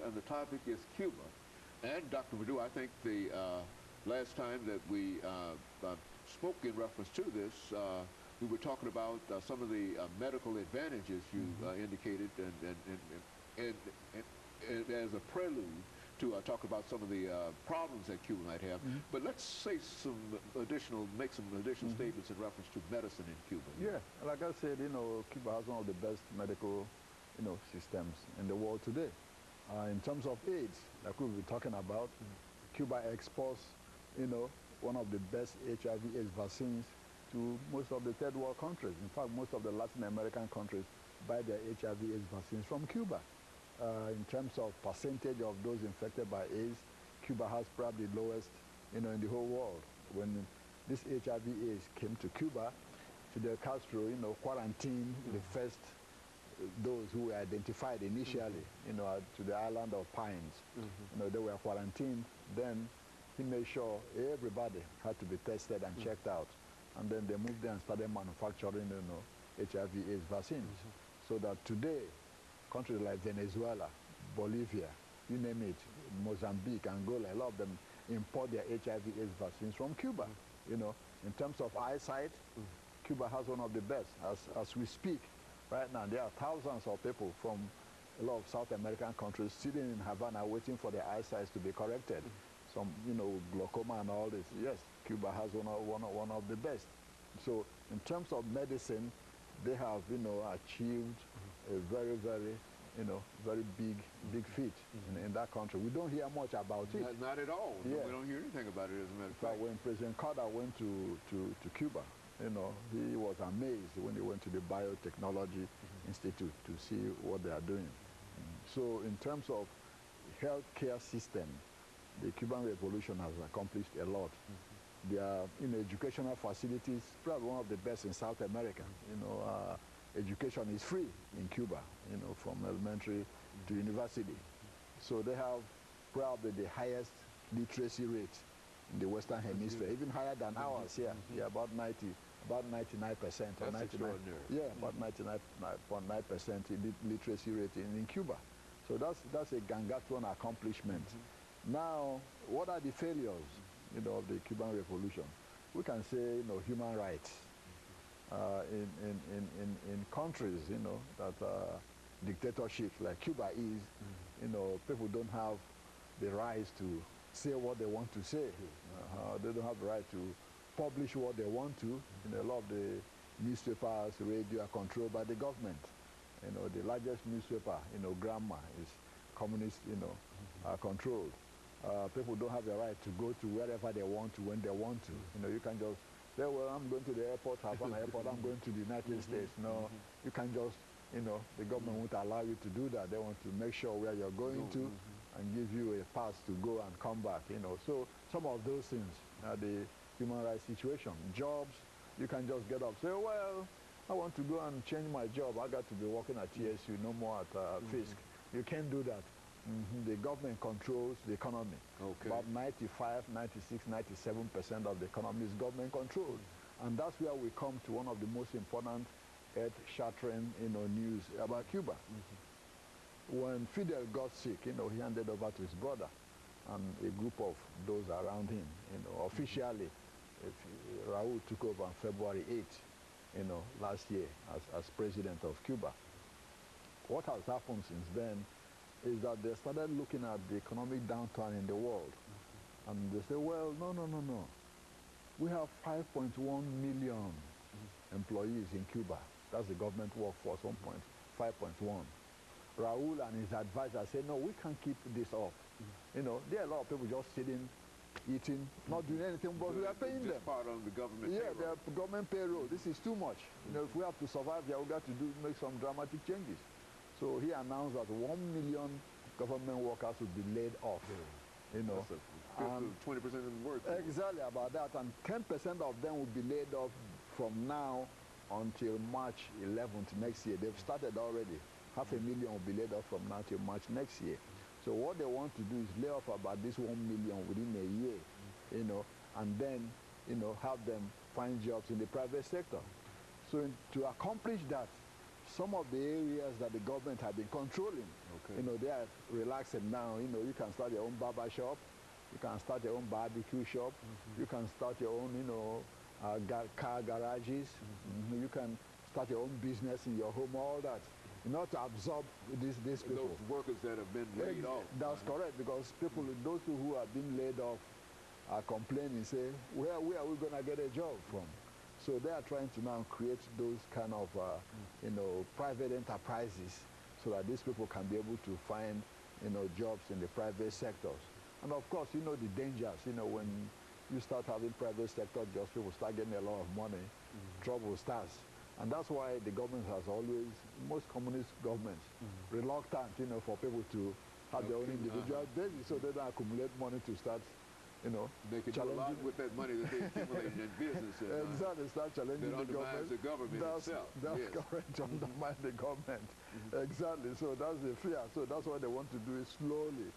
and the topic is Cuba. And Dr. Madu, I think the last time that we spoke in reference to this, we were talking about some of the medical advantages you indicated, and as a prelude to talk about some of the problems that Cuba might have. But let's say make some additional statements in reference to medicine in Cuba. Yeah, like I said, Cuba has one of the best medical, systems in the world today. In terms of AIDS, like we'll be talking about, Cuba exports, one of the best HIV/AIDS vaccines to most of the third world countries. In fact, most of the Latin American countries buy their HIV/AIDS vaccines from Cuba. In terms of percentage of those infected by AIDS, Cuba has probably the lowest, in the whole world. When this HIV/AIDS came to Cuba, Fidel Castro, quarantined the first those who were identified initially, to the island of Pines. They were quarantined. Then he made sure everybody had to be tested and checked out. And then they moved there and started manufacturing, HIV/AIDS vaccines. So that today, countries like Venezuela, Bolivia, you name it, Mozambique, Angola, a lot of them import their HIV/AIDS vaccines from Cuba. In terms of eyesight, Cuba has one of the best. As we speak, right now, there are thousands of people from a lot of South American countries sitting in Havana waiting for their eyesight to be corrected. Some, glaucoma and all this. Yes, Cuba has one of the best. So in terms of medicine, they have, achieved a very, very, very big feat in that country. We don't hear much about it. Not at all. Yeah. No, we don't hear anything about it, as a matter of fact. When President Carter went to Cuba, he was amazed when he went to the Biotechnology Institute to see what they are doing. So in terms of healthcare system, the Cuban Revolution has accomplished a lot. Their educational facilities, probably one of the best in South America. Education is free in Cuba, from elementary to university. So they have probably the highest literacy rate in the Western Hemisphere, even higher than ours here. Yeah, about 99%. That's extraordinary. Yeah, about 99.9% literacy rate in Cuba. So that's a gargantuan accomplishment. Now, what are the failures, of the Cuban Revolution? We can say, human rights. In countries, that dictatorships like Cuba is, people don't have the rights to say what they want to say. They don't have the right to publish what they want to. A lot of the newspapers, radio are controlled by the government. The largest newspaper, Granma, is communist, controlled. People don't have the right to go to wherever they want to, when they want to. You can just say, well, I'm going to the airport, Havana Airport, I'm going to the United States. No, you can just, the government won't allow you to do that. They want to make sure where you're going to and give you a pass to go and come back, So some of those things are the human rights situation. Jobs, you can just get up, say, well, I want to go and change my job. I got to be working at TSU, no more at Fisk. You can't do that. The government controls the economy. Okay. About 95, 96, 97% of the economy is government controlled. And that's where we come to one of the most important earth-shattering news about Cuba. When Fidel got sick, he handed over to his brother and a group of those around him. Officially, Raul took over on February 8th, last year as president of Cuba. What has happened since then is that they started looking at the economic downturn in the world. And they say, well, no. We have 5.1 million employees in Cuba. That's the government workforce, 5.1. Raul and his advisor say, no, we can't keep this up. There are a lot of people just sitting, eating, not doing anything, but we are paying them. Part of the government payroll. Yeah, the government payroll. This is too much. If we have to survive here, we got to make some dramatic changes. So he announced that 1 million government workers would be laid off. That's 20% of the work. Exactly about that, and 10% of them will be laid off from now until March 11th next year. They've started already. 500,000 will be laid off from now till March next year. So what they want to do is lay off about this 1 million within a year, and then, have them find jobs in the private sector. So to accomplish that, some of the areas that the government had been controlling. Okay. They are relaxing now. You can start your own barber shop. You can start your own barbecue shop. You can start your own, car garages. You can start your own business in your home, all that. Not to absorb these people. Those workers that have been laid off. That's correct, because those people who have been laid off are complaining, say, where are we going to get a job from? So they are trying to now create those kind of, private enterprises so that these people can be able to find, jobs in the private sectors. And of course, the dangers, when you start having private sector jobs, people start getting a lot of money, trouble starts. And that's why the government has always, most communist governments, reluctant, for people to have their own individual basis, so they don't accumulate money to start, they can do a lot with that money that they accumulate in business. Exactly, start challenging that undermines the government itself. That's correct, to undermine the government. Exactly, so that's the fear. So that's what they want to do, is slowly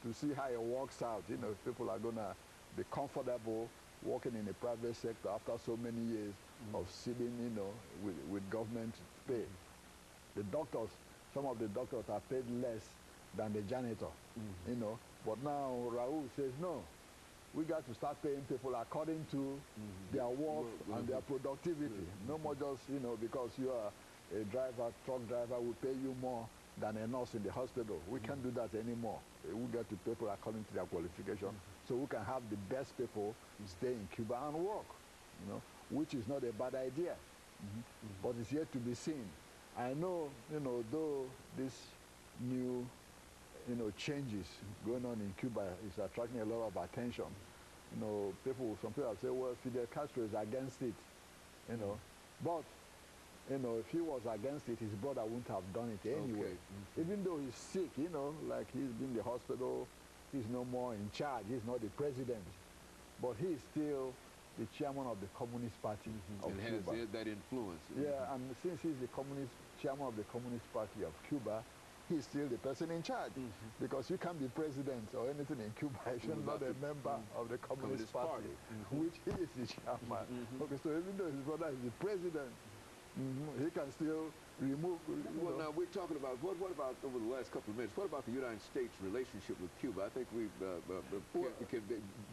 to see how it works out. If people are going to be comfortable working in the private sector after so many years of sitting, with government pay. The doctors, some of the doctors are paid less than the janitor, But now Raul says, no, we got to start paying people according to their work and their productivity. No more just, because you are a driver, truck driver, we pay you more than a nurse in the hospital. We can't do that anymore. We get to pay people according to their qualification. So we can have the best people stay in Cuba and work, which is not a bad idea. But it's yet to be seen. I know, though this new, changes going on in Cuba is attracting a lot of attention. Some people have said, well, Fidel Castro is against it, But, if he was against it, his brother wouldn't have done it anyway. Even though he's sick, like he's been in the hospital, he's no more in charge, he's not the president. But he's still the chairman of the Communist Party of Cuba. And has that influence. Yeah, and since he's the chairman of the Communist Party of Cuba, he's still the person in charge. Because you can't be president or anything in Cuba if you're not a member of the Communist Party, which he is the chairman. Okay, so even though his brother is the president, he can still remove. Well, now we're talking about what about over the last couple of minutes? What about the United States' relationship with Cuba? I think do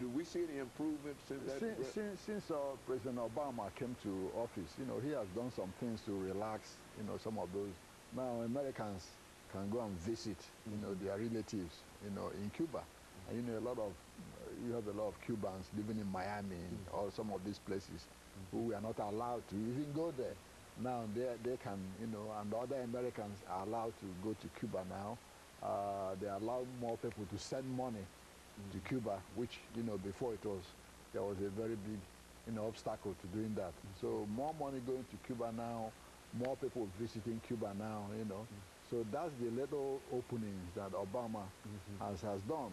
we see any improvements in that? Since President Obama came to office, he has done some things to relax, some of those. Now Americans can go and visit, their relatives, in Cuba, and you have a lot of Cubans living in Miami or some of these places who we are not allowed to even go there. Now they can, and the other Americans are allowed to go to Cuba now. They allow more people to send money to Cuba, which, before there was a very big, obstacle to doing that. So more money going to Cuba now, more people visiting Cuba now, So that's the little openings that Obama has done.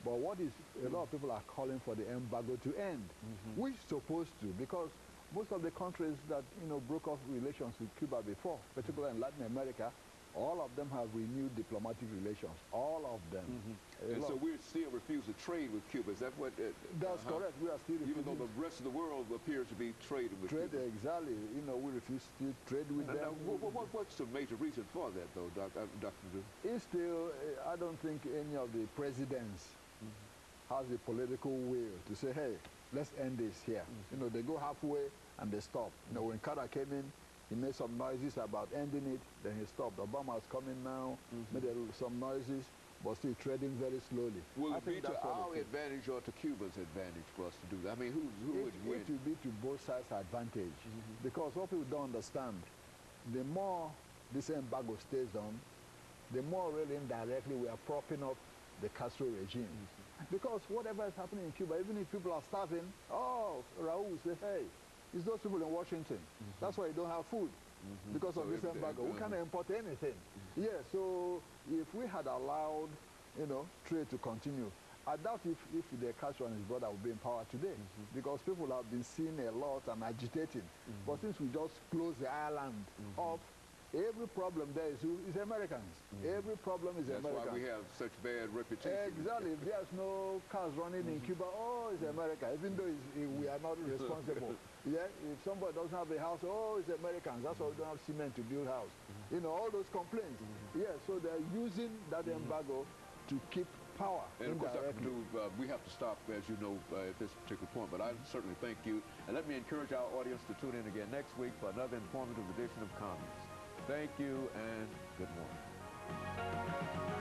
But what is, a lot of people are calling for the embargo to end, which is supposed to, because most of the countries that, broke off relations with Cuba before, particularly in Latin America, all of them have renewed diplomatic relations, all of them. And so we still refuse to trade with Cuba, is that what? That's correct, we are still refusing. Even though the rest of the world appears to be trading with Cuba. Exactly, we refuse to trade with them. What's the major reason for that, though, Dr. Du? It's still, I don't think any of the presidents has the political will to say, hey, let's end this here. They go halfway and they stop. When Carter came in, he made some noises about ending it, then he stopped. Obama's coming now, made some noises, but still trading very slowly. Will it be to our advantage or to Cuba's advantage for us to do that? I mean, who would win? It will be to both sides' advantage. Because what people don't understand, the more this embargo stays on, the more really indirectly we are propping up the Castro regime. Because whatever is happening in Cuba, even if people are starving, Raul will say, hey, it's those people in Washington. That's why you don't have food, because of this embargo. We can't import anything. Yeah, so if we had allowed, trade to continue, I doubt if the Castro and his brother would be in power today, because people have been seeing a lot and agitating. But since we just closed the island off, every problem there is Americans. Every problem is Americans. That's why we have such bad reputation. Exactly. If there's no cars running in Cuba, it's America, even though we are not responsible. Yeah, if somebody doesn't have a house, oh, it's Americans. That's why we don't have cement to build house. You know, all those complaints. Yeah, so they're using that embargo to keep power And of course, Dr. indirectly. Perdue, we have to stop, as you know, at this particular point. But I certainly thank you. And let me encourage our audience to tune in again next week for another informative edition of Comments. Thank you and good morning.